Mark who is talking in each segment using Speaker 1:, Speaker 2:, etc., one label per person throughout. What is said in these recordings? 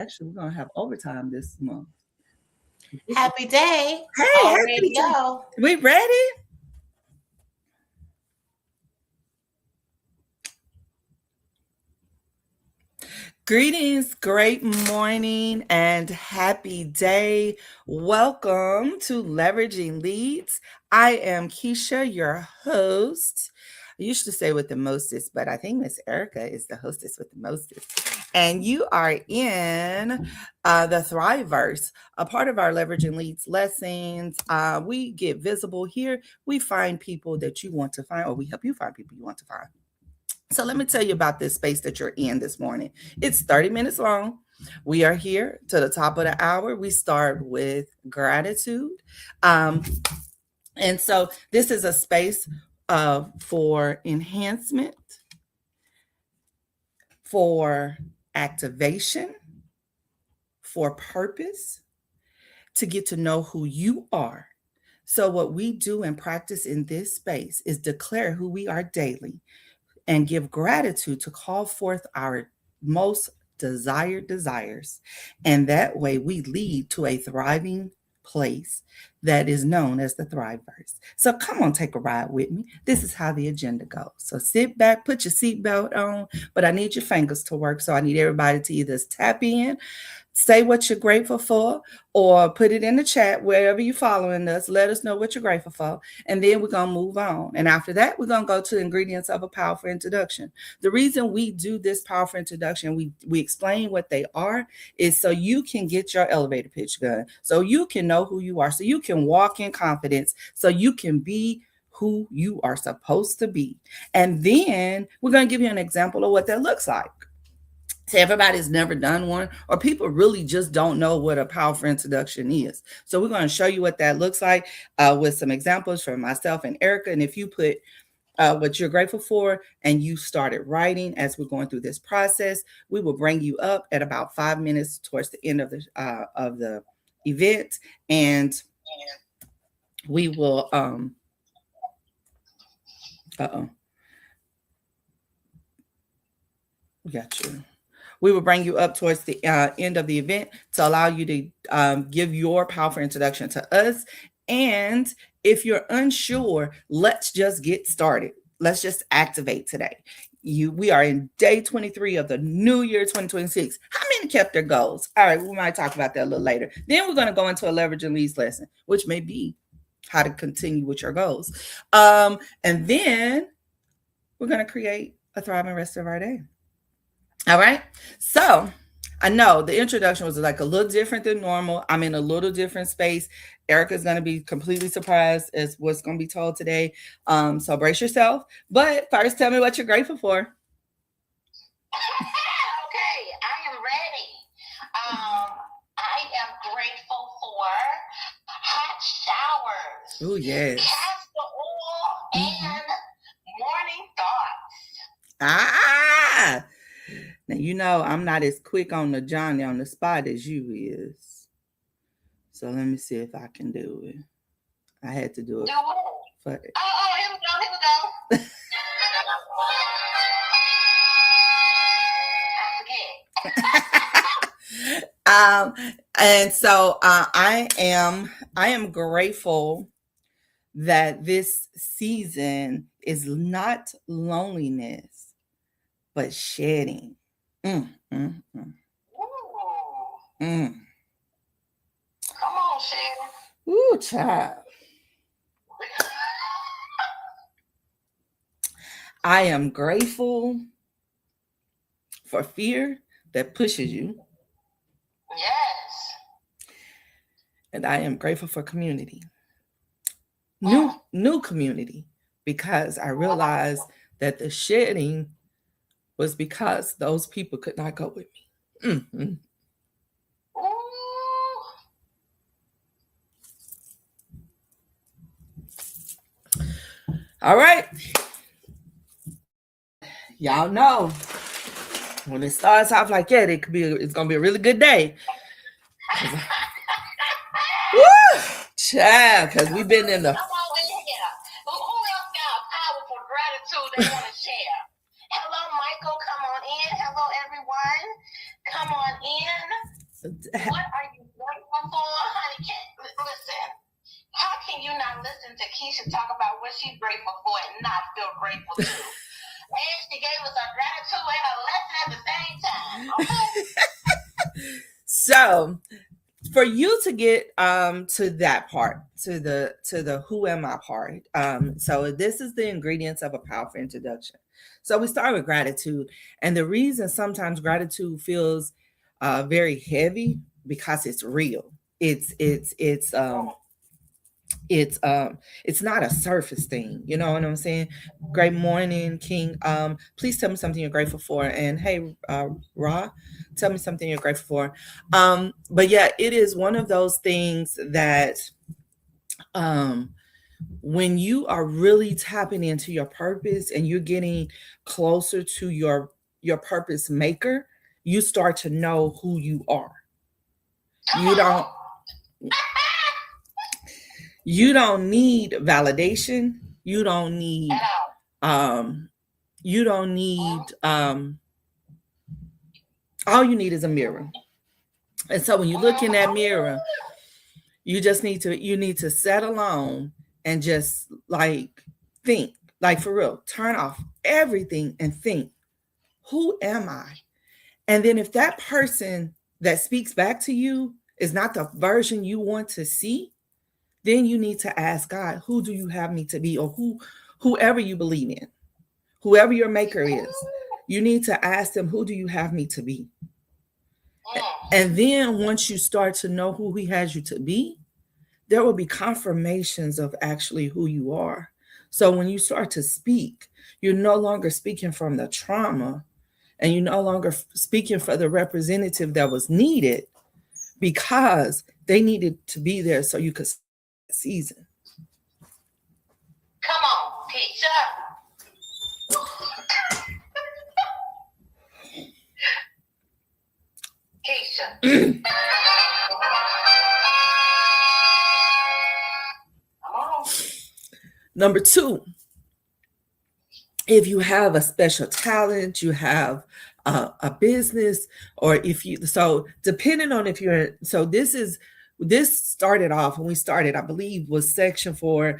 Speaker 1: Actually, we're gonna have overtime this month.
Speaker 2: Happy day.
Speaker 1: Hey,
Speaker 2: All
Speaker 1: happy
Speaker 2: ready to
Speaker 1: time.
Speaker 2: go.
Speaker 1: We ready? Greetings, great morning, and happy day. Welcome to Leveraging Leads. I am Keisha, your host. I used to say with the mostest, but I think Miss Erica is the hostess with the mostest. And you are in the Thriveverse, a part of our Leveraging Leads lessons. We get visible here. We find people that you want to find, or we help you find people you want to find. So let me tell you about this space that you're in this morning. It's 30 minutes long. We are here to the top of the hour. We start with gratitude. Um, and so this is a space for enhancement, for activation, for purpose, to get to know who you are. So, what we do and practice in this space is declare who we are daily and give gratitude to call forth our most desired desires. And that way we lead to a thriving place that is known as the Thriveverse. So come on, take a ride with me. This is how the agenda goes. So sit back, put your seatbelt on, but I need your fingers to work. So I need everybody to either tap in, say what you're grateful for, or put it in the chat wherever you're following us. Let us know what you're grateful for. And then we're going to move on. And after that, we're going to go to the ingredients of a powerful introduction. The reason we do this powerful introduction, we explain what they are, is so you can get your elevator pitch done, so you can know who you are, so you can walk in confidence, so you can be who you are supposed to be. And then we're going to give you an example of what that looks like. So everybody's never done one, or people really just don't know what a powerful introduction is. So we're going to show you what that looks like with some examples from myself and Erica. And if you put what you're grateful for and you started writing as we're going through this process, we will bring you up at about 5 minutes towards the end of the event, and we will we got you. We will bring you up towards the end of the event to allow you to give your powerful introduction to us. And if you're unsure, let's just get started. Let's just activate today. We are in day 23 of the new year 2026. How many kept their goals? All right, we might talk about that a little later. Then we're going to go into a leveraging leads lesson, which may be how to continue with your goals. And then we're going to create a thriving rest of our day. All right. So I know the introduction was like a little different than normal. I'm in a little different space. Erica's going to be completely surprised as what's going to be told today. So brace yourself. But first, tell me what you're grateful for.
Speaker 2: Okay, I am ready. I am grateful for hot showers.
Speaker 1: Oh, yes.
Speaker 2: Castor oil and morning thoughts.
Speaker 1: Ah! Now, you know, I'm not as quick on the Johnny on the spot as you is. So let me see if I can do it. I had to do it.
Speaker 2: Do it. Here we go. I forget.
Speaker 1: And so I am grateful that this season is not loneliness, but shedding.
Speaker 2: Come on, Shannon.
Speaker 1: Ooh, child. I am grateful for fear that pushes you.
Speaker 2: Yes.
Speaker 1: And I am grateful for community. New community, because I realized that the shedding was because those people could not go with me. Mm-hmm. All right. Y'all know when it starts off like that, it's gonna be a really good day. Woo! Child, because we've been in the.
Speaker 2: Who else got a powerful gratitude they want to share? Hello, Michael. Come on in. Hello, everyone. Come on in. What are you grateful for, honey? Listen, how can you not listen to Keisha talk about what she's grateful for and not feel grateful too? And she gave us a gratitude and a lesson at the same time. Okay.
Speaker 1: So for you to get to that part, to the who am I part, so this is the ingredients of a powerful introduction. So we start with gratitude, and the reason sometimes gratitude feels very heavy because it's real. It's it's not a surface thing, you know what I'm saying? Great morning, King. Please tell me something you're grateful for. And hey, Ra, tell me something you're grateful for. But yeah, it is one of those things that when you are really tapping into your purpose and you're getting closer to your purpose maker, you start to know who you are. You don't need validation. You don't need all you need is a mirror. And so when you look in that mirror, you need to set alone and just like think, like for real, turn off everything and think, who am I? And then if that person that speaks back to you is not the version you want to see, then you need to ask God, who do you have me to be? Or whoever you believe in, whoever your maker is, you need to ask them, who do you have me to be? And then once you start to know who he has you to be, there will be confirmations of actually who you are. So when you start to speak, you're no longer speaking from the trauma, and you're no longer speaking for the representative that was needed, because they needed to be there so you could season.
Speaker 2: Come on, Keisha. Keisha. Come on.
Speaker 1: Number 2, if you have a special talent, you have a business, or if you, so depending on if you're, so this started off when we started, I believe, was section for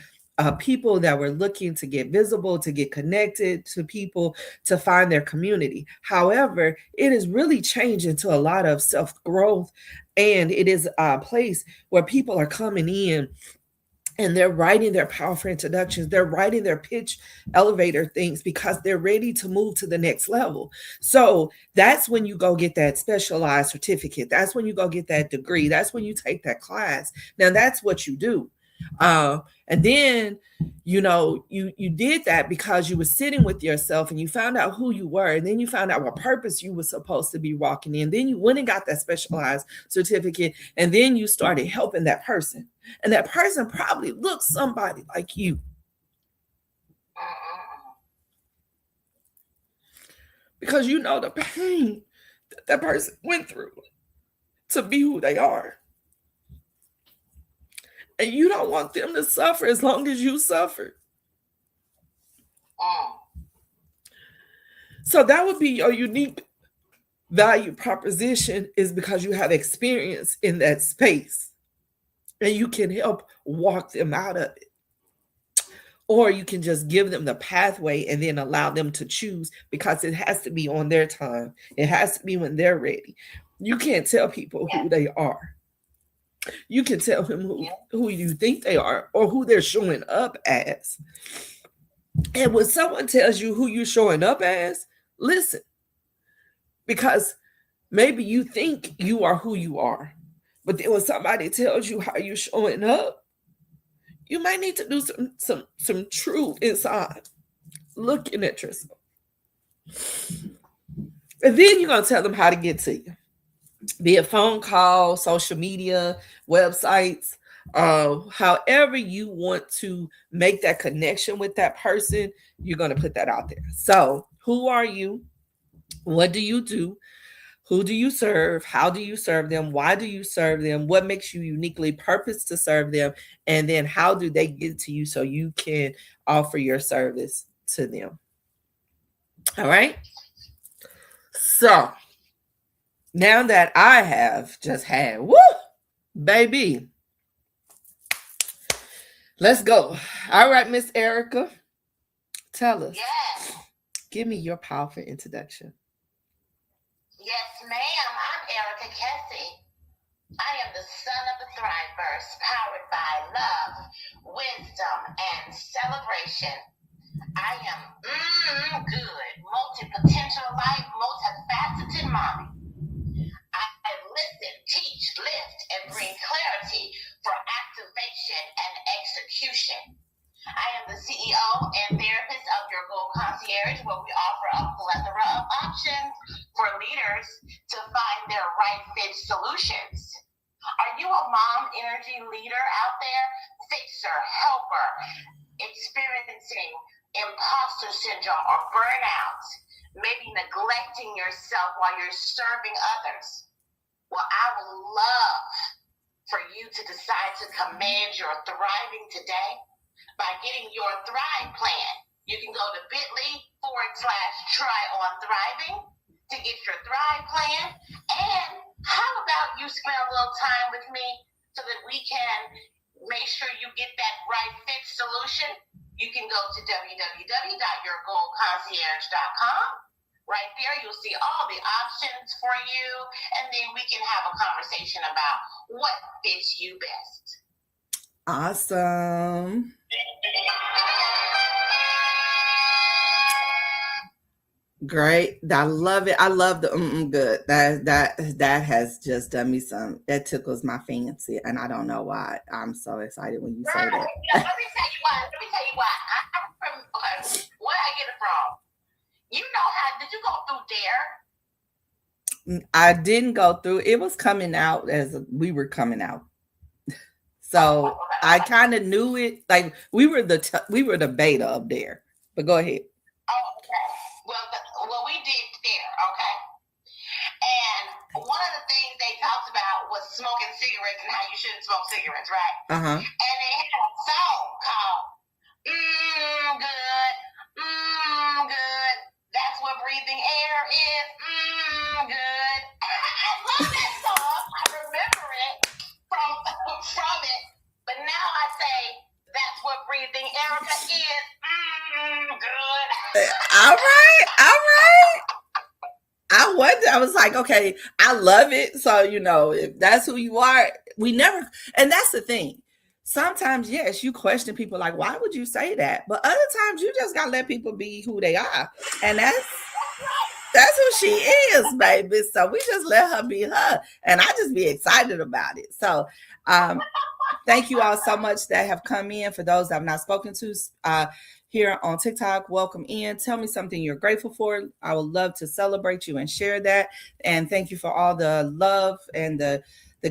Speaker 1: people that were looking to get visible, to get connected to people, to find their community. However, it is really changing to a lot of self-growth, and it is a place where people are coming in and they're writing their powerful introductions. They're writing their pitch elevator things because they're ready to move to the next level. So that's when you go get that specialized certificate. That's when you go get that degree. That's when you take that class. Now that's what you do. And then, you know, you did that because you were sitting with yourself and you found out who you were. And then you found out what purpose you were supposed to be walking in. Then you went and got that specialized certificate. And then you started helping that person. And that person probably looks somebody like you. Because you know the pain that person went through to be who they are. And you don't want them to suffer as long as you suffer. So that would be your unique value proposition, is because you have experience in that space and you can help walk them out of it. Or you can just give them the pathway and then allow them to choose, because it has to be on their time. It has to be when they're ready. You can't tell people who they are. You can tell them who you think they are or who they're showing up as. And when someone tells you who you're showing up as, listen, because maybe you think you are who you are, but then when somebody tells you how you're showing up, you might need to do some truth inside, looking at yourself. And then you're going to tell them how to get to you. Be it phone call, social media, websites, however you want to make that connection with that person, you're going to put that out there. So who are you? What do you do? Who do you serve? How do you serve them? Why do you serve them? What makes you uniquely purposed to serve them? And then how do they get to you so you can offer your service to them? All right. So Now that I have just had, woo, baby. Let's go. All right, Miss Erica, tell us.
Speaker 2: Yes.
Speaker 1: Give me your powerful introduction.
Speaker 2: Yes, ma'am. I'm Erica Kessie. I am the son of the Thriveverse, powered by love, wisdom, and celebration. I am good, multi-potential life, multifaceted mommy. I listen, teach, lift, and bring clarity for activation and execution. I am the CEO and therapist of Your Goal Concierge, where we offer a plethora of options for leaders to find their right fit solutions. Are you a mom energy leader out there? Fixer, helper, experiencing imposter syndrome or burnout, maybe neglecting yourself while you're serving others? Well, I would love for you to decide to command your thriving today by getting your Thrive Plan. You can go to bit.ly/try-on-thriving to get your Thrive Plan. And how about you spend a little time with me so that we can make sure you get that right fit solution? You can go to www.yourgoalconcierge.com. Right there, you'll see all the options for you, and then we can have a conversation about what fits you best.
Speaker 1: Awesome. Great. I love it. I love the good. That has just done me some. That tickles my fancy, and I don't know why. I'm so excited when you say that.
Speaker 2: Let me tell you why. I'm from where I get it from. You know how? Did you go through Dare?
Speaker 1: I didn't go through. It was coming out as we were coming out. So I kind of knew it. Like we were the beta up there. But go ahead.
Speaker 2: Oh, okay. Well, we did Dare, okay. And one of the things they talked about was smoking cigarettes and how you shouldn't smoke cigarettes, right?
Speaker 1: Uh-huh.
Speaker 2: And they had a song called Good, Good. That's what breathing air is. Good. I love that song. I remember it from it. But now I say that's what breathing Erica is. Good.
Speaker 1: All right. I was like, okay, I love it. So, if that's who you are, and that's the thing. Sometimes, yes, you question people like, why would you say that? But other times you just gotta let people be who they are. And that's who she is, baby. So we just let her be her. And I just be excited about it. So thank you all so much that have come in. For those that I've not spoken to here on TikTok, welcome in. Tell me something you're grateful for. I would love to celebrate you and share that. And thank you for all the love and the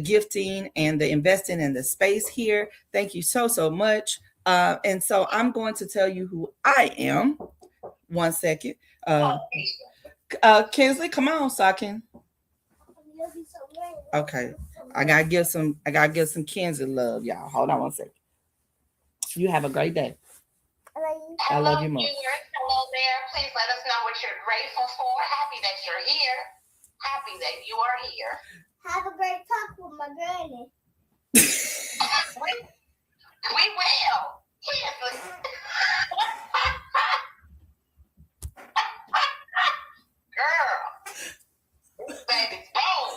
Speaker 1: gifting and the investing in the space here. Thank you so much. And so I'm going to tell you who I am. 1 second. Kinsley, come on, so I can. Okay. I gotta give some Kinsley love, y'all. Hold on 1 second. You have a great day. I love you more.
Speaker 2: Hello there. Please let us know what you're grateful for. Happy that you're here. Happy that you are here.
Speaker 3: Have a great talk with my granny.
Speaker 2: We will. Girl, this baby's bold,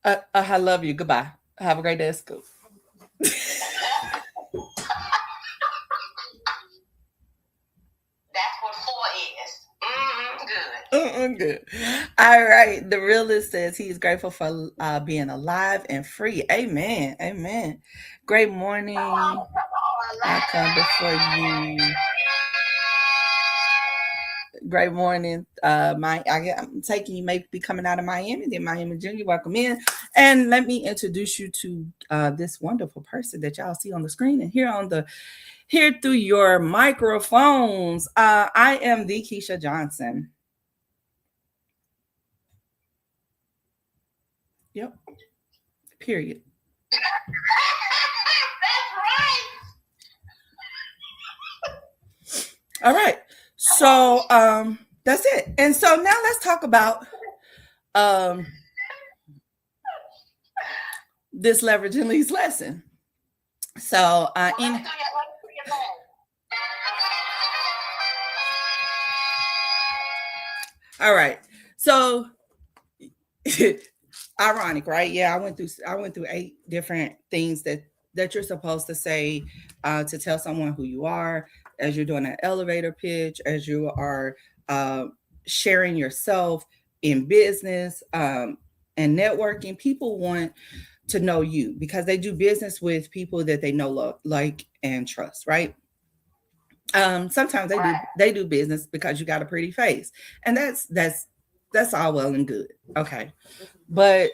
Speaker 2: okay?
Speaker 1: I love you. Goodbye. Have a great day at school.
Speaker 2: That's what 4 is.
Speaker 1: Good. All right. The realist says he's grateful for being alive and free. Amen. Great morning. I come before you. Great morning. I'm taking you may be coming out of Miami, then Miami Junior. Welcome in. And let me introduce you to this wonderful person that y'all see on the screen and here through your microphones. I am the Keisha Johnson. Yep. Period.
Speaker 2: That's right.
Speaker 1: All right. So that's it. And so now let's talk about this leveraging leads lesson. So all right. So ironic, right? Yeah, I went through 8 different things that you're supposed to say to tell someone who you are as you're doing an elevator pitch, as you are sharing yourself in business and networking. People want to know you because they do business with people that they know, love, like, and trust, right? Sometimes they do business because you got a pretty face, and that's all well and good. Okay, but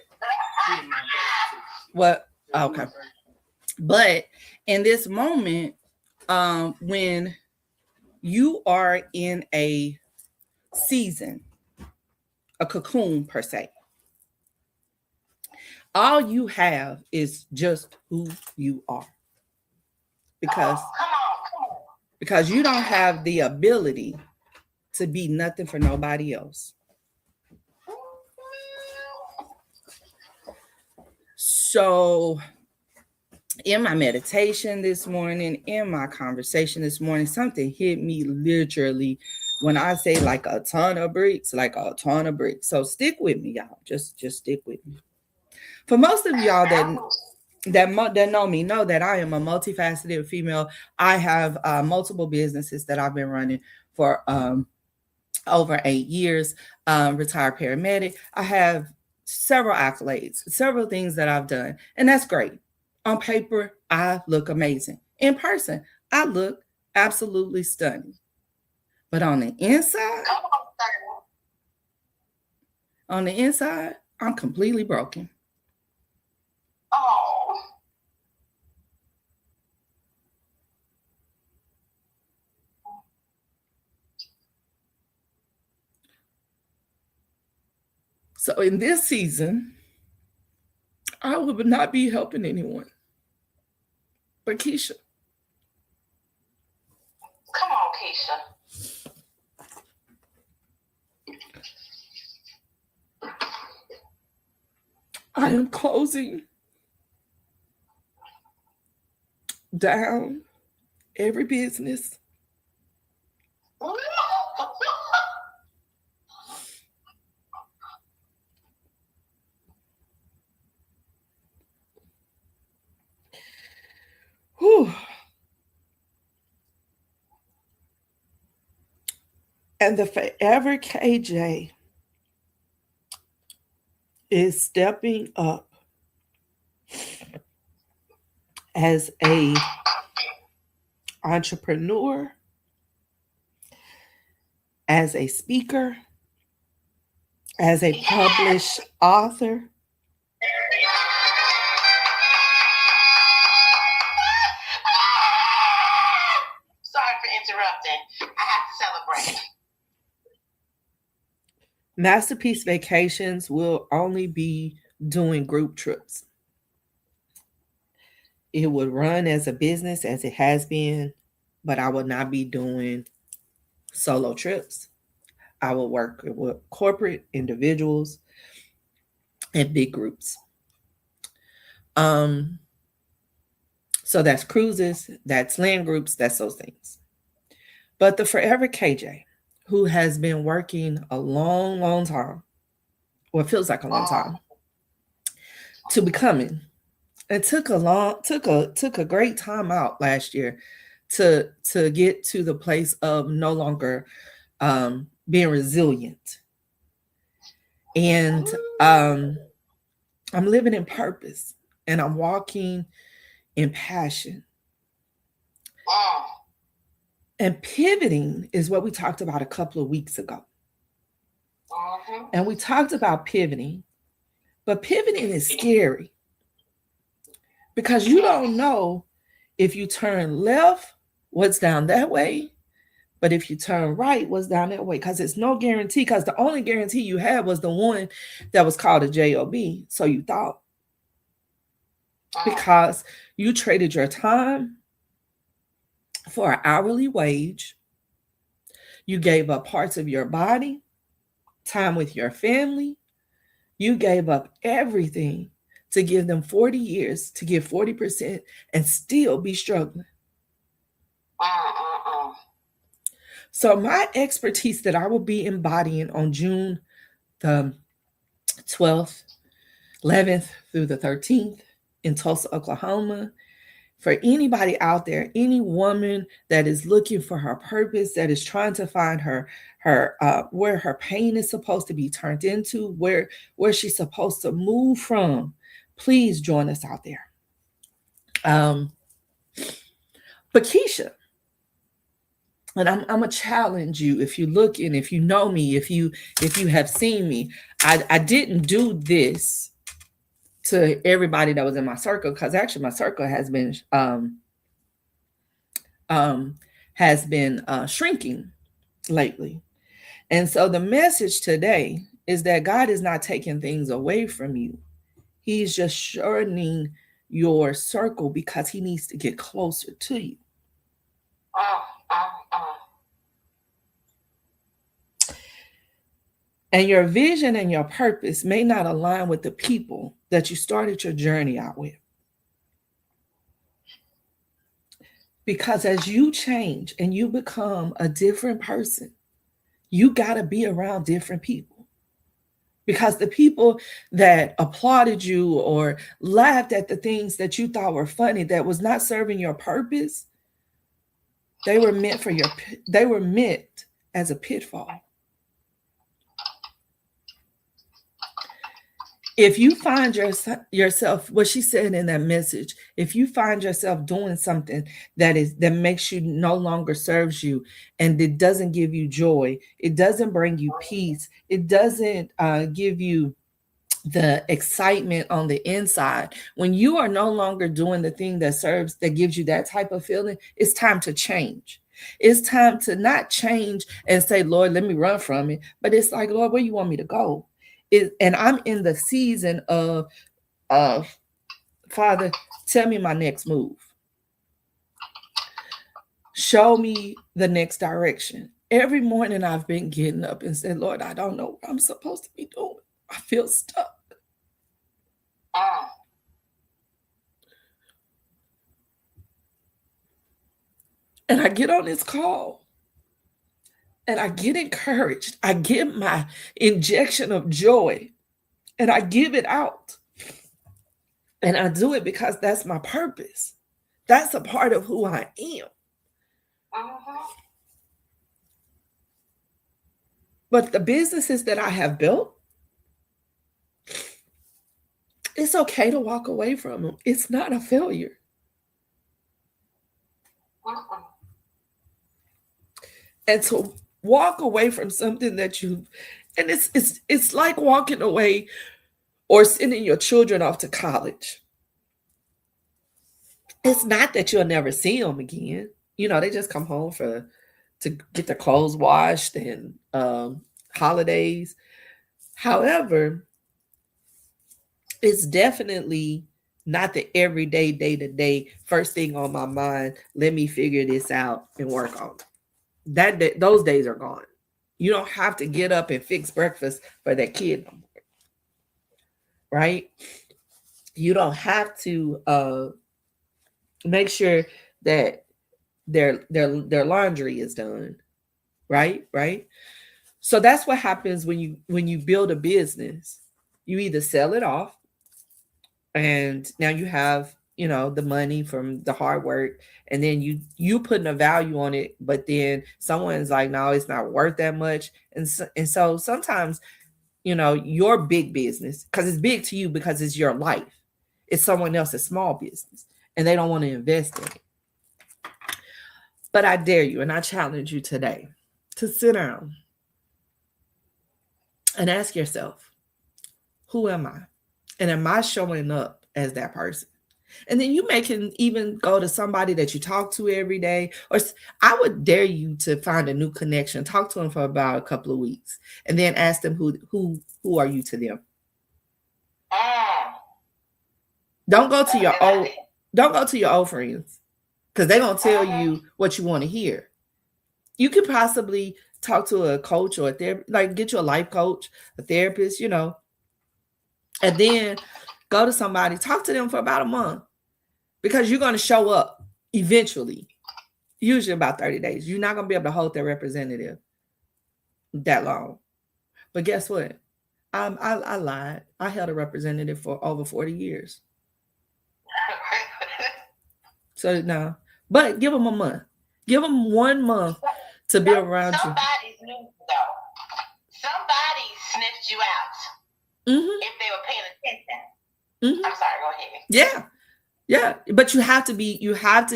Speaker 1: what? Okay, but in this moment, when you are in a season, a cocoon per se, all you have is just who you are, because you don't have the ability to be nothing for nobody else. So in my meditation this morning, in my conversation this morning, something hit me literally when I say like a ton of bricks, like a ton of bricks. So stick with me, y'all. Just stick with me. For most of y'all that know me, know that I am a multifaceted female. I have multiple businesses that I've been running for over 8 years, retired paramedic. I have several accolades, several things that I've done, and that's great. On paper, I look amazing. In person, I look absolutely stunning. But on the inside, I'm completely broken.
Speaker 2: Oh.
Speaker 1: So in this season, I will not be helping anyone but Keisha.
Speaker 2: Come on, Keisha.
Speaker 1: I am closing down every business. Whew. And the Forever KJ is stepping up as a entrepreneur, as a speaker, as a published author.
Speaker 2: Sorry for interrupting. I have to celebrate.
Speaker 1: Masterpiece Vacations will only be doing group trips. It would run as a business as it has been, but I will not be doing solo trips. I will work with corporate individuals and big groups. So that's cruises, that's land groups, that's those things. But the Forever KJ, who has been working a long, long time, or it feels like a long time, to becoming, it took a great time out last year to get to the place of no longer being resilient. And I'm living in purpose, and I'm walking in passion. And pivoting is what we talked about a couple of weeks ago. And we talked about pivoting, but pivoting is scary because you don't know if you turn left, what's down that way, but if you turn right, what's down that way, because it's no guarantee, because the only guarantee you had was the one that was called a job. So you thought, because you traded your time for an hourly wage. You gave up parts of your body, time with your family. You gave up everything to give them 40 years to give 40% and still be struggling. So my expertise that I will be embodying on June the 12th, 11th through the 13th in Tulsa, Oklahoma, for anybody out there, any woman that is looking for her purpose, that is trying to find her where her pain is supposed to be turned into, where she's supposed to move from, please join us out there. But Keisha, and I'm gonna challenge you, if you look and if you know me, if you have seen me, I didn't do this to everybody that was in my circle, because actually my circle has been shrinking lately. And so the message today is that God is not taking things away from you. He's just shortening your circle because he needs to get closer to you. And your vision and your purpose may not align with the people that you started your journey out with. Because as you change and you become a different person, you got to be around different people. Because the people that applauded you or laughed at the things that you thought were funny, that was not serving your purpose, they were meant as a pitfall. If you find yourself, what she said in that message, if you find yourself doing something that makes you no longer serves you, and it doesn't give you joy, it doesn't bring you peace, it doesn't give you the excitement on the inside, when you are no longer doing the thing that gives you that type of feeling, it's time to change. It's time to not change and say, Lord, let me run from it. But it's like, Lord, where you want me to go? And I'm in the season of Father, tell me my next move. Show me the next direction. Every morning I've been getting up and said, Lord, I don't know what I'm supposed to be doing. I feel stuck. And I get on this call and I get encouraged. I get my injection of joy and I give it out. And I do it because that's my purpose. That's a part of who I am. But the businesses that I have built, it's okay to walk away from them. It's not a failure. And to walk away from something that and it's like walking away or sending your children off to college. It's not that you'll never see them again. You know, they just come home to get their clothes washed and holidays. However, it's definitely not the everyday, day-to-day, first thing on my mind, let me figure this out and work on it. Those days are gone. You don't have to get up and fix breakfast for that kid no more. Right? You don't have to make sure that their laundry is done. Right? So that's what happens when you build a business. You either sell it off, and now you have, the money from the hard work, and then you putting a value on it, but then someone's like, no, it's not worth that much. And so sometimes, your big business, because it's big to you because it's your life, it's someone else's small business and they don't want to invest in it. But I dare you and I challenge you today to sit down and ask yourself, who am I? And am I showing up as that person? And then you can even go to somebody that you talk to every day, or I would dare you to find a new connection, talk to them for about a couple of weeks, and then ask them who are you to them. Don't go to your old friends, because they're gonna tell you what you want to hear. You could possibly talk to a coach or a therapist, like get you a life coach, a therapist, you know, and then go to somebody, talk to them for about a month, because you're going to show up eventually, usually about 30 days. You're not going to be able to hold their representative that long. But guess what? I lied. I held a representative for over 40 years. So no, but give them a month. Give them 1 month to be around you.
Speaker 2: Somebody's new though. Somebody sniffed you out
Speaker 1: Mm-hmm.
Speaker 2: if they were paying attention.
Speaker 1: Mm-hmm.
Speaker 2: I'm sorry, go ahead.
Speaker 1: Yeah. Yeah, but you have to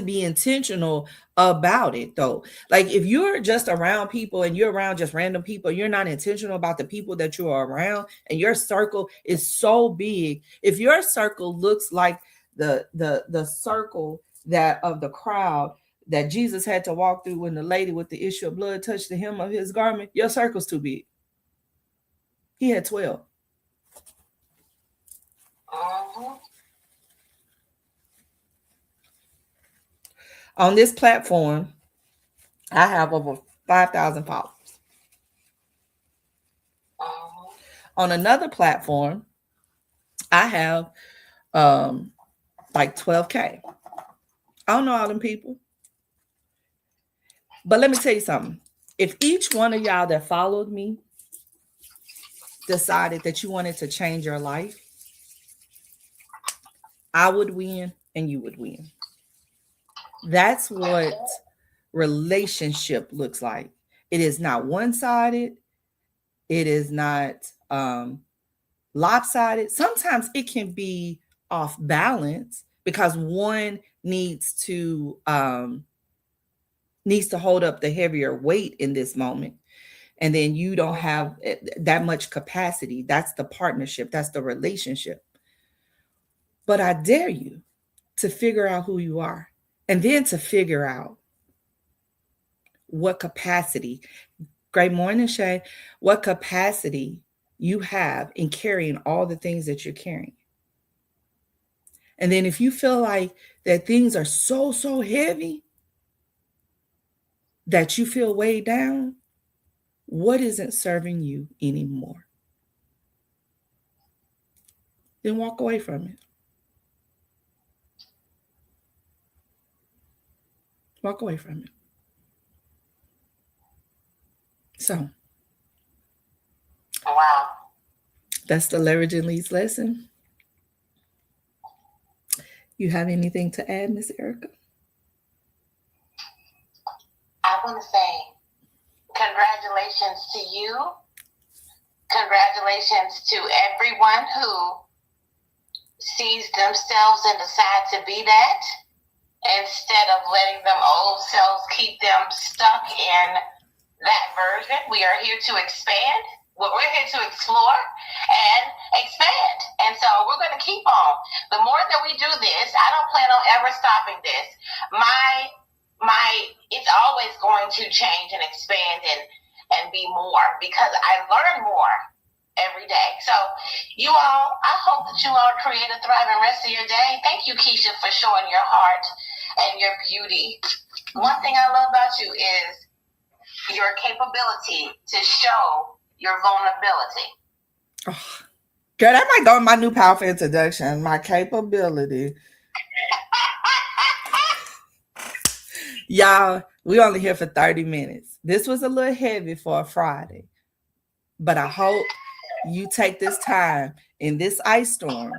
Speaker 1: be intentional about it though. Like if you're just around people and you're around just random people, you're not intentional about the people that you are around, and your circle is so big. If your circle looks like the circle that of the crowd that Jesus had to walk through when the lady with the issue of blood touched the hem of his garment, your circle's too big. He had 12.
Speaker 2: Mm-hmm.
Speaker 1: On this platform, I have over 5,000 followers.
Speaker 2: Mm-hmm.
Speaker 1: On another platform, I have like 12K. I don't know all them people. But let me tell you something. If each one of y'all that followed me decided that you wanted to change your life, I would win and you would win. That's what relationship looks like. It is not one-sided. It is not lopsided. Sometimes it can be off balance because one needs to hold up the heavier weight in this moment, and then you don't have that much capacity. That's the partnership. That's the relationship. But I dare you to figure out who you are, and then to figure out what capacity. Great morning, Shay. What capacity you have in carrying all the things that you're carrying. And then if you feel like that things are so heavy that you feel weighed down, what isn't serving you anymore? Then walk away from it. Walk away from it. So,
Speaker 2: Wow.
Speaker 1: that's the Leveraging Leads lesson. You have anything to add, Miss Erica?
Speaker 2: I want to say congratulations to you. Congratulations to everyone who sees themselves and decides to be that, instead of letting them old selves keep them stuck in that version. We are here to expand. Well, we're here to explore and expand. And so we're going to keep on. The more that we do this, I don't plan on ever stopping this. It's always going to change and expand and be more, because I learn more every day. So you all, I hope that you all create a thriving rest of your day. Thank you, Keisha, for showing your heart and your beauty. One thing I love about you is your capability to show your vulnerability.
Speaker 1: Oh, girl, that might go in my new powerful introduction. My capability. Y'all, we only here for 30 minutes. This was a little heavy for a Friday, but I hope you take this time in this ice storm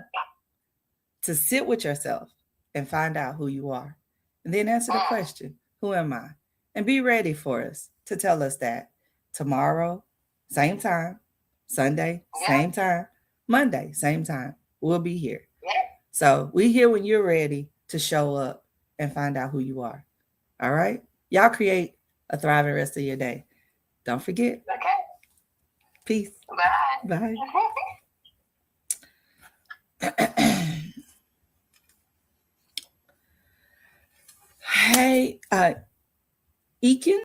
Speaker 1: to sit with yourself and find out who you are, and then answer the question, who am I? And be ready for us to tell us that tomorrow, same time, Sunday, same time, Monday, same time. We'll be here. So we here when you're ready to show up and find out who you are. All right? Y'all create a thriving rest of your day. Don't forget.
Speaker 2: Okay.
Speaker 1: Peace.
Speaker 2: Bye.
Speaker 1: Bye. Hey, Ekin.